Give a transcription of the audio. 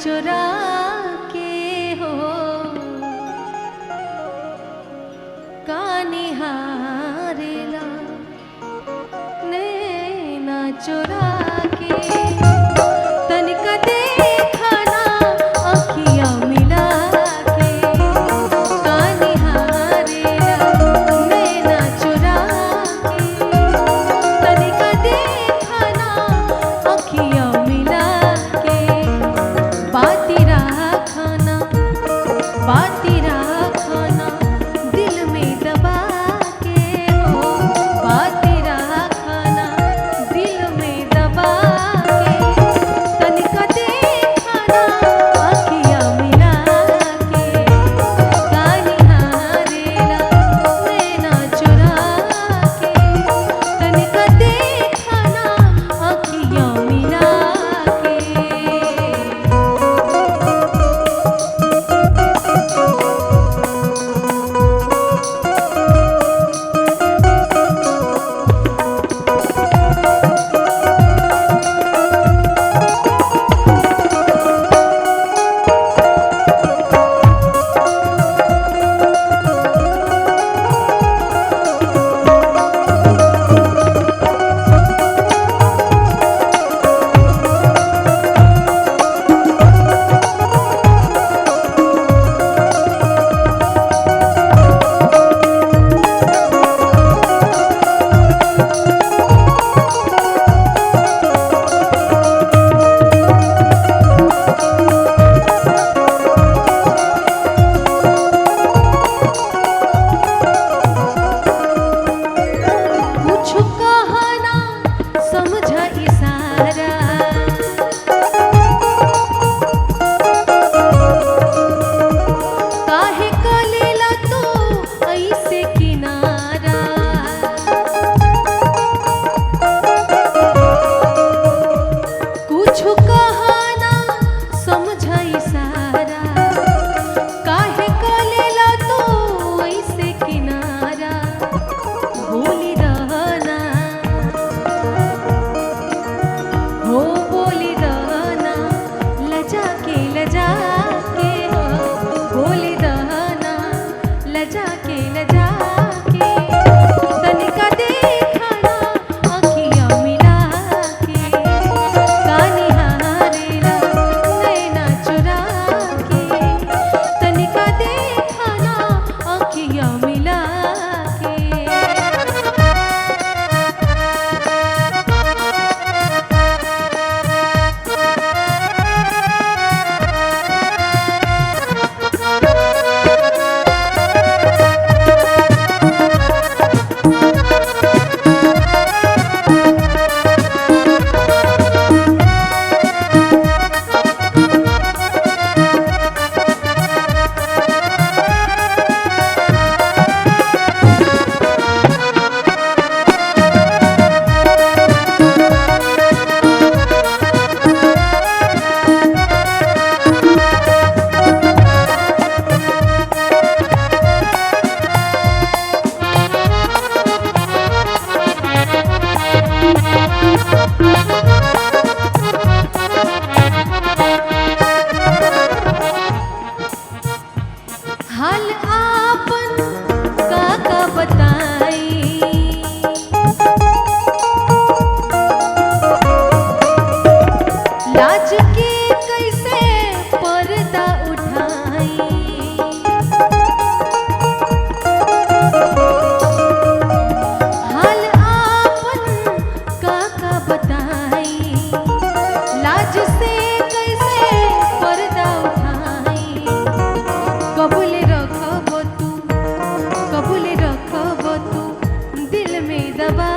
चुरा के हो कानिहारेला नैना चुरा के तनिका देखा ना अखियाँ मिला के कानिहारेला नैना चुरा के तनिका देखा ना अखियाँ मिला के बाती राखना दिल में दबा के हो बाती राखना दिल में दबा के तनिका देखा ना अखियाँ मिला के कानिहारेला नैना चुरा के तनिका देखा ना अखियाँ मिला के। हाल आपन काका बताई लाज के कैसे पर्दा उठाई हाल आपन काका बताई लाज से कैसे पर्दा उठाई कबूले रखब तू दिल में दबा